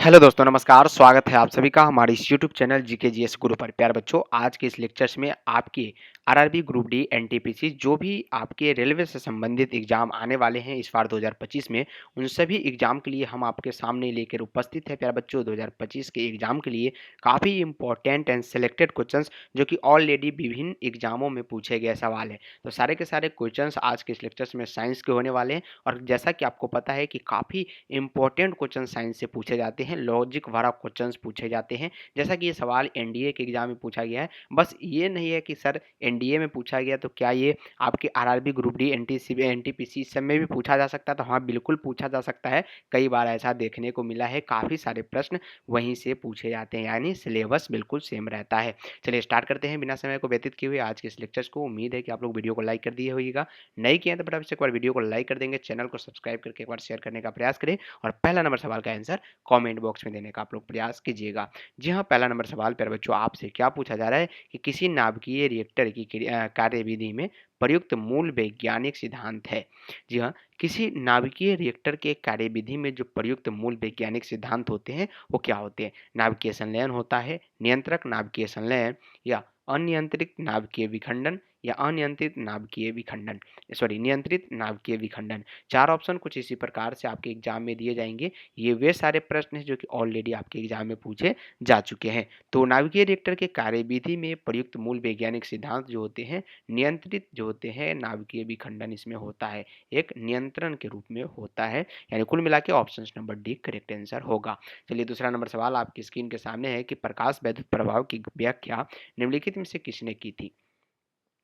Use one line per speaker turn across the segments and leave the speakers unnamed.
Hello दोस्तों, नमस्कार। स्वागत है आप सभी का हमारे इस यूट्यूब चैनल जीके जीएस गुरु पर। प्यारे बच्चों, आज के इस लेक्चर्स में आपके आरआरबी ग्रुप डी एनटीपीसी जो भी आपके रेलवे से संबंधित एग्जाम आने वाले हैं इस बार 2025 में, उन सभी एग्जाम के लिए हम आपके सामने लेकर उपस्थित हैं। प्यारे बच्चों, 2025 के एग्जाम के लिए काफ़ी इंपॉर्टेंट एंड सेलेक्टेड क्वेश्चंस जो कि ऑलरेडी विभिन्न एग्जामों में पूछे गए सवाल है। तो सारे के सारे क्वेश्चंस आज के इस लेक्चर्स में साइंस के होने वाले हैं। और जैसा कि आपको पता है कि काफ़ी इंपॉर्टेंट क्वेश्चन साइंस से पूछे जाते हैं, लॉजिक वाला क्वेश्चंस पूछे जाते हैं। जैसा कि ये सवाल एनडीए के एग्जाम में पूछा गया है। बस ये नहीं है कि सर एनडीए में पूछा गया तो क्या ये आपके आरआरबी ग्रुप डी एनटीपीसी सब में भी पूछा जा सकता है? तो हाँ, बिल्कुल पूछा जा सकता है। कई बार ऐसा देखने को मिला है, काफ़ी सारे प्रश्न वहीं से पूछे जाते हैं, यानी सिलेबस बिल्कुल सेम रहता है। चलिए स्टार्ट करते हैं बिना समय को व्यतीत किए हुए आज के इस लेक्चर्स को। उम्मीद है कि आप लोग वीडियो को लाइक कर दिए होइएगा। नहीं किए हैं तो फटाफट से एक बार वीडियो को लाइक कर देंगे, चैनल को सब्सक्राइब करके एक बार शेयर करने का प्रयास करें और पहला नंबर सवाल का आंसर कमेंट बॉक्स में देने का आप लोग प्रयास कीजिएगा। जी हाँ, पहला नंबर सवाल प्यारे बच्चों आपसे क्या पूछा जा रहा है कि किसी नाभिकीय रिएक्टर की कार्यविधि में प्रयुक्त मूल वैज्ञानिक सिद्धांत है। जी हाँ, किसी नाभिकीय रिएक्टर के कार्यविधि में जो प्रयुक्त मूल वैज्ञानिक सिद्धांत होते हैं वो क्या होते हैं? नाभिकीय संलयन होता है, नियंत्रक नाभिकीय संलयन, या अनियंत्रित नाभिकीय विखंडन, या अनियंत्रित नाभिकीय विखंडन, सॉरी नियंत्रित नाभिकीय विखंडन। चार ऑप्शन कुछ इसी प्रकार से आपके एग्जाम में दिए जाएंगे। ये वे सारे प्रश्न हैं जो कि ऑलरेडी आपके एग्जाम में पूछे जा चुके हैं। तो नाभिकीय रिएक्टर के कार्यविधि में प्रयुक्त मूल वैज्ञानिक सिद्धांत जो होते हैं, नियंत्रित जो होते हैं नाभिकीय विखंडन इसमें होता है, एक नियंत्रण के रूप में होता है। यानी कुल मिला के option number D correct answer होगा। चलिए दूसरा नंबर सवाल आपकी स्क्रीन के सामने है कि प्रकाश वैद्युत प्रभाव की व्याख्या निम्नलिखित में से किसने की थी?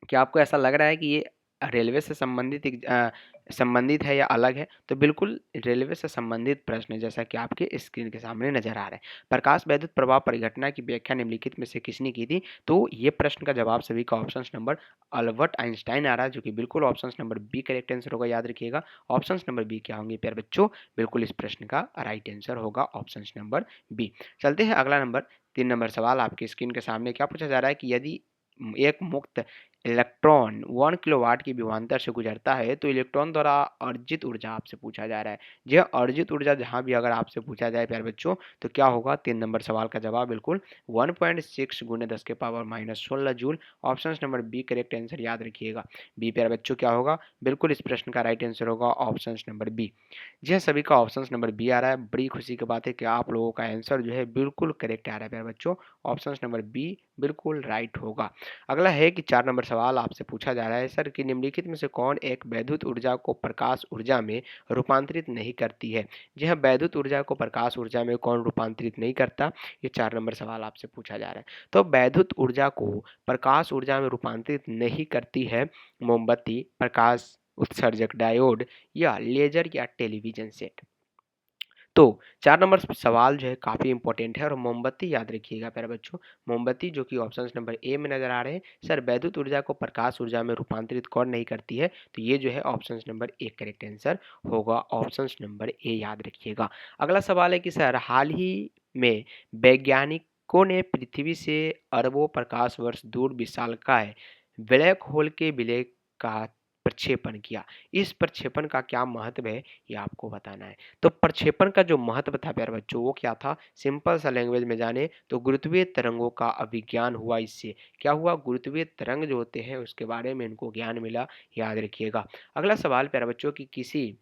क्या आपको ऐसा लग रहा है कि ये रेलवे से संबंधित है या अलग है? तो बिल्कुल रेलवे से संबंधित प्रश्न है, जैसा कि आपके स्क्रीन के सामने नजर आ रहा है। प्रकाश वैद्युत प्रभाव परिघटना की व्याख्या निम्नलिखित में से किसने की थी? तो ये प्रश्न का जवाब सभी का ऑप्शन नंबर अल्बर्ट आइंस्टाइन आ रहा है, जो कि बिल्कुल option number B correct answer होगा। याद रखिएगा ऑप्शन नंबर बी क्या होंगे प्यारे बच्चों? बिल्कुल इस प्रश्न का राइट आंसर होगा ऑप्शन नंबर बी। चलते हैं अगला नंबर 3 नंबर सवाल आपकी स्क्रीन के सामने क्या पूछा जा रहा है कि यदि एक मुक्त इलेक्ट्रॉन 1 किलोवाट की विभवांतर से गुजरता है तो इलेक्ट्रॉन द्वारा अर्जित ऊर्जा आपसे पूछा जा रहा है। यह अर्जित ऊर्जा जहां भी अगर आपसे पूछा जाए प्यारे बच्चों तो क्या होगा? 3 नंबर सवाल का जवाब बिल्कुल 1.6 गुने 10 के power -16 joule. Option number B correct answer याद रखिएगा। बी प्यारे बच्चों क्या होगा? बिल्कुल इस प्रश्न का राइट आंसर होगा ऑप्शन नंबर बी। जी हाँ, सभी का ऑप्शन नंबर बी आ रहा है। बड़ी खुशी की बात है कि आप लोगों का आंसर जो है बिल्कुल करेक्ट आ रहा है प्यारे बच्चों। ऑप्शन नंबर बी बिल्कुल राइट होगा। अगला है कि 4 नंबर सवाल आपसे पूछा जा रहा है सर कि निम्नलिखित में से कौन एक वैद्युत ऊर्जा को प्रकाश ऊर्जा में रूपांतरित नहीं करती है? जी हाँ, वैद्युत ऊर्जा को प्रकाश ऊर्जा में कौन रूपांतरित नहीं करता? ये 4 नंबर सवाल आपसे पूछा जा रहा है। तो वैद्युत ऊर्जा को प्रकाश ऊर्जा में रूपांतरित नहीं करती है मोमबत्ती, प्रकाश उत्सर्जक डायोड, या लेजर, या टेलीविजन सेट। तो 4 नंबर सवाल जो है काफ़ी इंपॉर्टेंट है और मोमबत्ती याद रखिएगा प्यारे बच्चों। मोमबत्ती जो कि ऑप्शन नंबर ए में नजर आ रहे हैं, सर वैद्युत ऊर्जा को प्रकाश ऊर्जा में रूपांतरित कौन नहीं करती है? तो ये जो है option number A correct answer होगा। ऑप्शन नंबर ए याद रखिएगा। अगला सवाल है कि सर हाल ही में वैज्ञानिकों ने पृथ्वी से अरबों प्रकाश वर्ष दूर विशालकाय ब्लैक होल के विलय का प्रक्षेपण किया। इस प्रक्षेपण का क्या महत्व है ये आपको बताना है। तो प्रक्षेपण का जो महत्व था प्यारे बच्चों वो क्या था? सिंपल सा लैंग्वेज में जाने तो गुरुत्वीय तरंगों का अभिज्ञान हुआ। इससे क्या हुआ? गुरुत्वीय तरंग जो होते हैं उसके बारे में इनको ज्ञान मिला। याद रखिएगा। अगला सवाल प्यारे बच्चों की किसी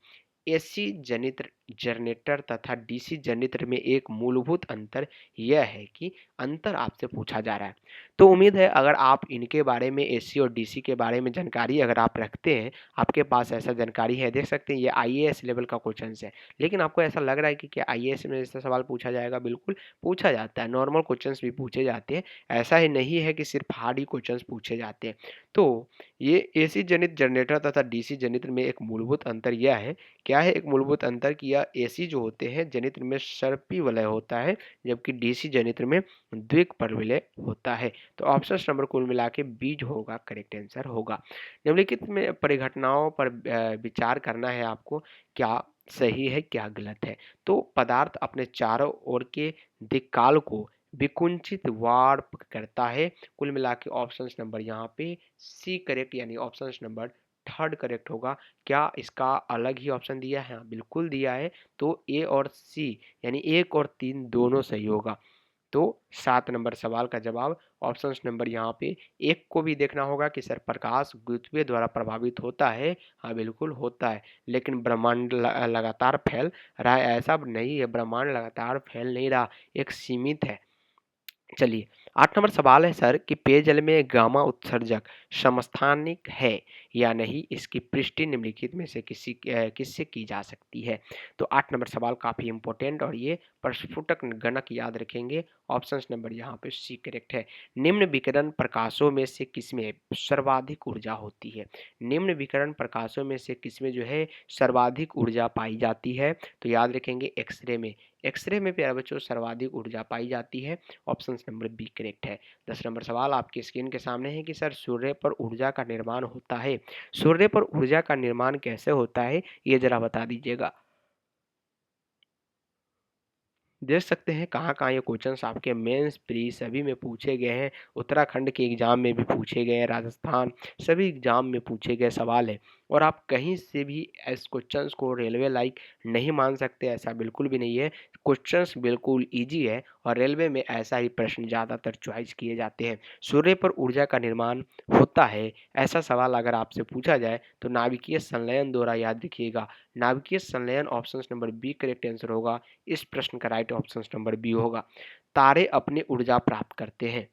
एसी जनित्र जनरेटर तथा डीसी जनित्र में एक मूलभूत अंतर यह है कि अंतर आपसे पूछा जा रहा है। तो उम्मीद है अगर आप इनके बारे में एसी और डीसी के बारे में जानकारी अगर आप रखते हैं, आपके पास ऐसा जानकारी है, देख सकते हैं ये आईएएस लेवल का क्वेश्चन है। लेकिन आपको ऐसा लग रहा है कि क्या आईएएस में ऐसा सवाल पूछा जाएगा? बिल्कुल पूछा जाता है, नॉर्मल क्वेश्चंस भी पूछे जाते हैं। ऐसा ही नहीं है कि सिर्फ हार्ड ही क्वेश्चंस पूछे जाते हैं। तो ये एसी जनित जनरेटर तथा डीसी जनित्र में एक मूलभूत अंतर यह है। क्या है एक मूलभूत अंतर? कि यह एसी जो होते हैं जनित्र में सर्पी वलय होता है, जबकि डीसी जनित्र में द्विक परविलय होता है। तो ऑप्शन नंबर कुल मिला के बी जो होगा करेक्ट आंसर होगा। निम्नलिखित में परिघटनाओं पर विचार करना है आपको, क्या सही है क्या गलत है। तो पदार्थ अपने चारों ओर के दिक्काल को विकुंचित वार्प करता है। कुल मिला के ऑप्शन नंबर यहाँ पे सी करेक्ट, यानी ऑप्शन नंबर थर्ड करेक्ट होगा। क्या इसका अलग ही ऑप्शन दिया है? हाँ, बिल्कुल दिया है। तो ए और सी यानी 1 और 3 दोनों सही होगा। तो 7 नंबर सवाल का जवाब ऑप्शन नंबर यहाँ पे 1 को भी देखना होगा कि सर प्रकाश गुरुत्वीय द्वारा प्रभावित होता है? हाँ, बिल्कुल होता है। लेकिन ब्रह्मांड लगातार फैल रहा है, ऐसा नहीं है, ब्रह्मांड लगातार फैल नहीं रहा, एक सीमित है। चलिए, 8 नंबर सवाल है सर कि पेयजल में गामा उत्सर्जक समस्थानिक है या नहीं, इसकी पुष्टि निम्नलिखित में से किससे की जा सकती है? तो 8 नंबर सवाल काफ़ी इंपॉर्टेंट और ये प्रस्फुटक गणक याद रखेंगे। ऑप्शन नंबर यहाँ पे सी करेक्ट है। निम्न विकिरण प्रकाशों में से किसमें सर्वाधिक ऊर्जा होती है? निम्न विकिरण प्रकाशों में से किसमें जो है सर्वाधिक ऊर्जा पाई जाती है? तो याद रखेंगे एक्सरे में। एक्सरे में प्यारे बच्चों सर्वाधिक ऊर्जा पाई जाती है। ऑप्शन नंबर बी करेक्ट है। 10 नंबर सवाल आपकी स्क्रीन के सामने है कि सर सूर्य पर ऊर्जा का निर्माण होता है, सूर्य पर ऊर्जा का निर्माण कैसे होता है, ये जरा बता दीजिएगा। देख सकते हैं कहाँ कहाँ ये क्वेश्चंस आपके मेंस प्री सभी में पूछे गए हैं। उत्तराखंड के एग्जाम में भी पूछे गए हैं, राजस्थान सभी एग्जाम में पूछे गए सवाल है। और आप कहीं से भी इस क्वेश्चंस को रेलवे लाइक नहीं मान सकते, ऐसा बिल्कुल भी नहीं है। क्वेश्चंस बिल्कुल इजी है और रेलवे में ऐसा ही प्रश्न ज़्यादातर चॉइस किए जाते हैं। सूर्य पर ऊर्जा का निर्माण होता है, ऐसा सवाल अगर आपसे पूछा जाए तो नाभिकीय संलयन द्वारा याद रखिएगा। नाभिकीय संलयन option number B correct answer होगा। इस प्रश्न का राइट ऑप्शन नंबर बी होगा। तारे अपनी ऊर्जा प्राप्त करते हैं,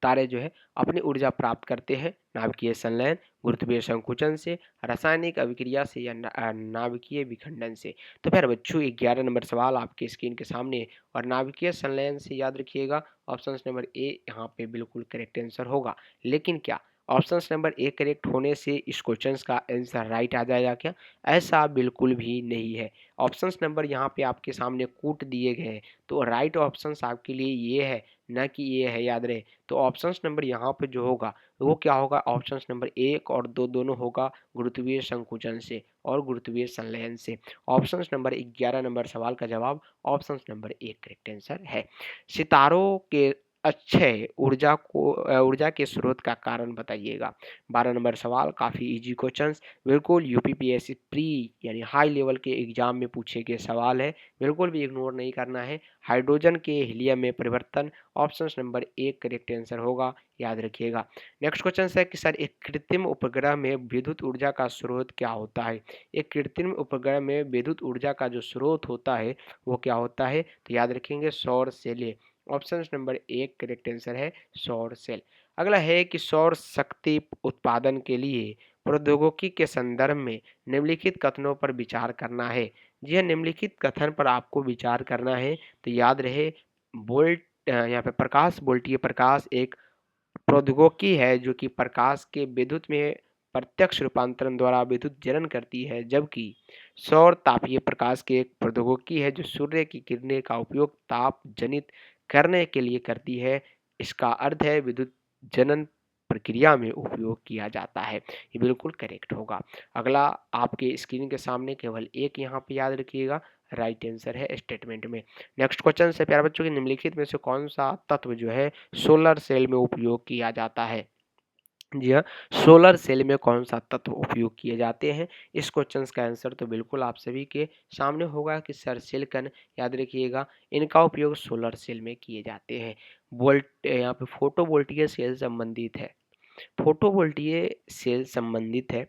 तारे जो है अपनी ऊर्जा प्राप्त करते हैं नाभिकीय संलयन, गुरुत्वीय संकुचन से, रासायनिक अभिक्रिया से या नाभिकीय विखंडन से। तो फिर बच्चों 11 नंबर सवाल आपके स्क्रीन के सामने और नाभिकीय संलयन से याद रखिएगा। ऑप्शन नंबर ए यहाँ पे बिल्कुल करेक्ट आंसर होगा। लेकिन क्या ऑप्शन नंबर ए करेक्ट होने से इस क्वेश्चन का आंसर राइट आ जाएगा क्या? ऐसा बिल्कुल भी नहीं है। ऑप्शन नंबर यहाँ पे आपके सामने कूट दिए गए हैं, तो राइट ऑप्शन आपके लिए ये है, न कि ये है, याद रहे। तो ऑप्शन नंबर यहाँ पे जो होगा वो क्या होगा? ऑप्शन नंबर 1 और 2 दोनों होगा गुरुत्वीय संकुचन से और गुरुत्वीय संलयन से। ऑप्शन नंबर 11 नंबर सवाल का जवाब ऑप्शन नंबर 1 करेक्ट आंसर है। सितारों के अक्षय ऊर्जा के स्रोत का कारण बताइएगा। 12 नंबर सवाल काफ़ी इजी क्वेश्चंस, बिल्कुल यूपीपीएससी प्री यानी हाई लेवल के एग्जाम में पूछे गए सवाल है, बिल्कुल भी इग्नोर नहीं करना है। हाइड्रोजन के हीलियम में परिवर्तन, ऑप्शन नंबर 1 करेक्ट आंसर होगा, याद रखिएगा। नेक्स्ट क्वेश्चन है कि सर एक कृत्रिम उपग्रह में विद्युत ऊर्जा का स्रोत क्या होता है? एक कृत्रिम उपग्रह में विद्युत ऊर्जा का जो स्रोत होता है वो क्या होता है? तो याद रखेंगे सौर cell. Option number 1 correct answer है सौर सेल। अगला है कि सौर शक्ति उत्पादन के लिए प्रौद्योगिकी के संदर्भ में निम्नलिखित कथनों पर विचार करना है। जी हाँ, निम्नलिखित कथन पर आपको विचार करना है। तो याद रहे वोल्ट यहाँ पे प्रकाश वोल्टीय प्रकाश एक प्रौद्योगिकी है जो कि प्रकाश के विद्युत में प्रत्यक्ष रूपांतरण द्वारा विद्युत जनन करती है, जबकि सौर तापीय प्रकाश की एक प्रौद्योगिकी है जो सूर्य की किरणें का उपयोग ताप जनित करने के लिए करती है। इसका अर्थ है विद्युत जनन प्रक्रिया में उपयोग किया जाता है। ये बिल्कुल करेक्ट होगा। अगला आपके स्क्रीन के सामने केवल एक यहाँ पे याद रखिएगा राइट आंसर है स्टेटमेंट में। नेक्स्ट क्वेश्चन से प्यारे बच्चों की निम्नलिखित में से कौन सा तत्व जो है सोलर सेल में उपयोग किया जाता है? जी हाँ, सोलर सेल में कौन सा तत्व उपयोग किए जाते हैं? इस क्वेश्चन का आंसर तो बिल्कुल आप सभी के सामने होगा कि सर सिलिकॉन, याद रखिएगा इनका उपयोग सोलर सेल में किए जाते हैं। वोल्ट यहाँ पे फोटोवोल्टीय सेल संबंधित है, फोटोवोल्टीय सेल संबंधित है।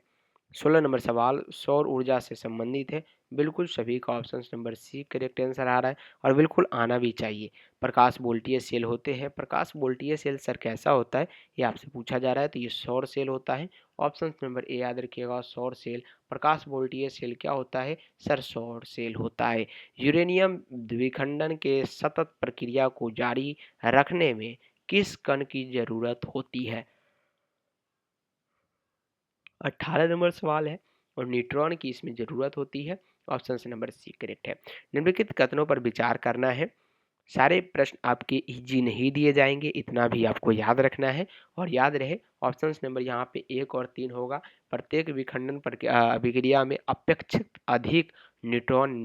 16 नंबर सवाल सौर ऊर्जा से संबंधित है, बिल्कुल सभी का option number C correct answer आ रहा है और बिल्कुल आना भी चाहिए। प्रकाश वोल्टीय सेल होते हैं, प्रकाश वोल्टीय सेल सर कैसा होता है ये आपसे पूछा जा रहा है, तो ये सौर सेल होता है। ऑप्शन नंबर ए याद रखिएगा सौर सेल। प्रकाश वोल्टीय सेल क्या होता है? सर सौर सेल होता है। यूरेनियम द्विखंडन के सतत प्रक्रिया को जारी रखने में किस कण की जरूरत होती है? 18 नंबर सवाल है और न्यूट्रॉन की इसमें ज़रूरत होती है। ऑप्शन से नंबर सी करेक्ट है। निम्नलिखित कथनों पर विचार करना है। सारे प्रश्न आपके इजी नहीं दिए जाएंगे, इतना भी आपको याद रखना है। और याद रहे ऑप्शन नंबर यहाँ पे 1 और 3 होगा। प्रत्येक विखंडन अभिक्रिया में अपेक्षित अधिक न्यूट्रॉन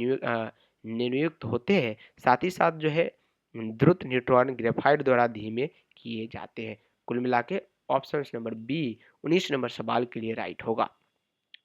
नियुक्त होते हैं, साथ ही साथ जो है द्रुत न्यूट्रॉन ग्रेफाइट द्वारा धीमे किए जाते हैं। कुल मिला के ऑप्शन नंबर बी 19 नंबर सवाल के लिए राइट होगा।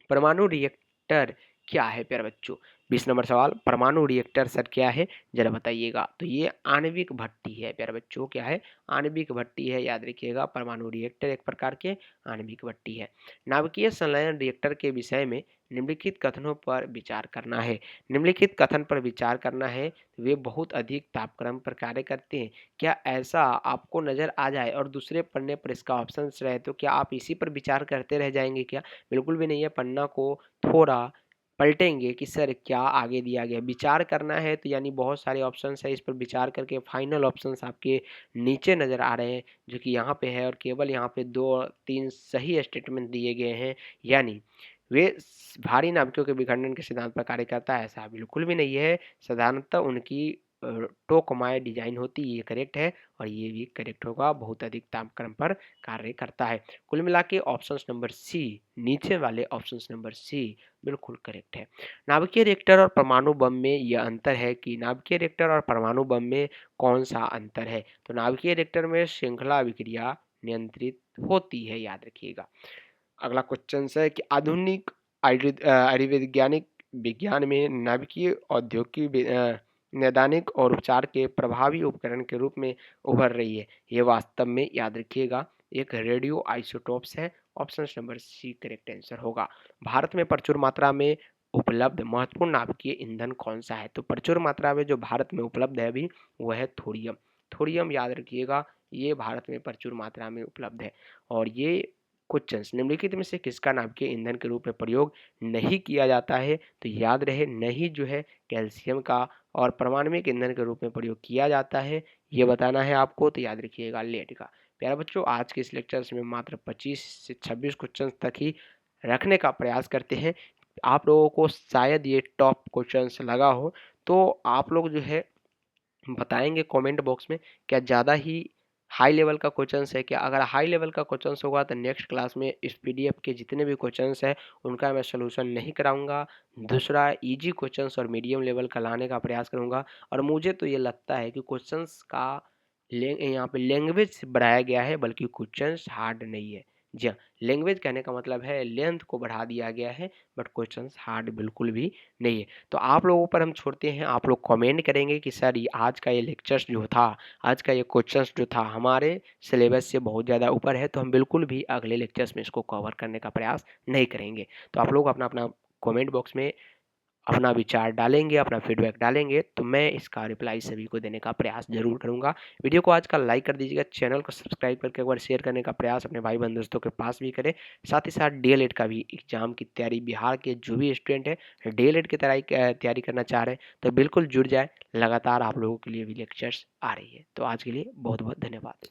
परमाणु रिएक्टर क्या है प्यारे बच्चों? 20 नंबर सवाल, परमाणु रिएक्टर सर क्या है, जरा बताइएगा। तो ये आणविक भट्टी है प्यारे बच्चों। क्या है? आणविक भट्टी है, याद रखिएगा। परमाणु रिएक्टर एक प्रकार के आणविक भट्टी है। नाभिकीय संलयन रिएक्टर के विषय में निम्नलिखित कथनों पर विचार करना है। निम्नलिखित कथन पर विचार करना है, वे बहुत अधिक तापक्रम पर कार्य करते हैं। क्या ऐसा आपको नजर आ जाए और दूसरे पन्ने पर इसका ऑप्शन रहे तो क्या आप इसी पर विचार करते रह जाएंगे क्या? बिल्कुल भी नहीं है। पन्ना को थोड़ा पलटेंगे कि सर क्या आगे दिया गया, विचार करना है। तो यानी बहुत सारे ऑप्शंस है, इस पर विचार करके फाइनल ऑप्शंस आपके नीचे नज़र आ रहे हैं, जो कि यहाँ पे है। और केवल यहाँ पे 2-3 सही स्टेटमेंट दिए गए हैं। यानी वे भारी नाभिकों के विखंडन के सिद्धांत पर कार्य करता है, ऐसा बिल्कुल भी नहीं है। साधारणतः उनकी टोकमाय डिजाइन होती है, ये करेक्ट है। और ये भी करेक्ट होगा, बहुत अधिक तापक्रम पर कार्य करता है। कुल मिला के ऑप्शन नंबर सी, नीचे वाले ऑप्शन नंबर सी बिल्कुल करेक्ट है। नाभिकीय रिएक्टर और परमाणु बम में यह अंतर है कि नाभिकीय रिएक्टर और परमाणु बम में कौन सा अंतर है? तो नाभिकीय रिएक्टर में श्रृंखला अभिक्रिया नियंत्रित होती है, याद रखिएगा। अगला क्वेश्चन है कि आधुनिक आयुर्वैज्ञानिक विज्ञान में नाभिकीय औद्योगिक नैदानिक और उपचार के प्रभावी उपकरण के रूप में उभर रही है। ये वास्तव में, याद रखिएगा, एक रेडियो आइसोटोप्स है। Option number C correct answer होगा। भारत में प्रचुर मात्रा में उपलब्ध महत्वपूर्ण नाभिकीय ईंधन कौन सा है? तो प्रचुर मात्रा में जो भारत में उपलब्ध है अभी, वो है थोरियम। थोरियम याद रखिएगा, ये भारत में प्रचुर मात्रा में उपलब्ध है। और ये क्वेश्चन निम्नलिखित में से किसका नाभिकीय ईंधन के रूप में प्रयोग नहीं किया जाता है? तो याद रहे, नहीं जो है कैल्शियम का, और परमाणविक ईंधन के रूप में प्रयोग किया जाता है, ये बताना है आपको। तो याद रखिएगा लेड का। प्यारे बच्चों, आज के इस लेक्चर्स में मात्र 25 से 26 क्वेश्चन तक ही रखने का प्रयास करते हैं। आप लोगों को शायद ये टॉप क्वेश्चंस लगा हो, तो आप लोग जो है बताएंगे कमेंट बॉक्स में क्या ज़्यादा ही हाई लेवल का क्वेश्चंस है क्या। अगर हाई लेवल का क्वेश्चंस होगा तो नेक्स्ट क्लास में इस पीडीएफ के जितने भी क्वेश्चंस हैं उनका मैं सोल्यूशन नहीं कराऊंगा। दूसरा, इजी क्वेश्चंस और मीडियम लेवल का लाने का प्रयास करूंगा। और मुझे तो ये लगता है कि क्वेश्चंस का यहाँ पे लैंग्वेज बढ़ाया गया है, बल्कि क्वेश्चंस हार्ड नहीं है। जी हाँ, लैंग्वेज कहने का मतलब है लेंथ को बढ़ा दिया गया है, बट क्वेश्चंस हार्ड बिल्कुल भी नहीं है। तो आप लोगों पर हम छोड़ते हैं, आप लोग कमेंट करेंगे कि सर ये आज का ये लेक्चर्स जो था, आज का ये क्वेश्चंस जो था हमारे सिलेबस से बहुत ज़्यादा ऊपर है, तो हम बिल्कुल भी अगले लेक्चर्स में इसको कवर करने का प्रयास नहीं करेंगे। तो आप लोग अपना अपना कमेंट बॉक्स में अपना विचार डालेंगे, अपना फीडबैक डालेंगे, तो मैं इसका रिप्लाई सभी को देने का प्रयास जरूर करूंगा। वीडियो को आज का लाइक कर दीजिएगा, चैनल को सब्सक्राइब करके एक बार शेयर करने का प्रयास अपने भाई बहन दोस्तों के पास भी करें। साथ ही साथ डीएलएड का भी एग्जाम की तैयारी, बिहार के जो भी स्टूडेंट है डीएलएड की तैयारी करना चाह रहे हैं, तो बिल्कुल जुड़ जाए। लगातार आप लोगों के लिए भी लेक्चर्स आ रही है। तो आज के लिए बहुत बहुत धन्यवाद।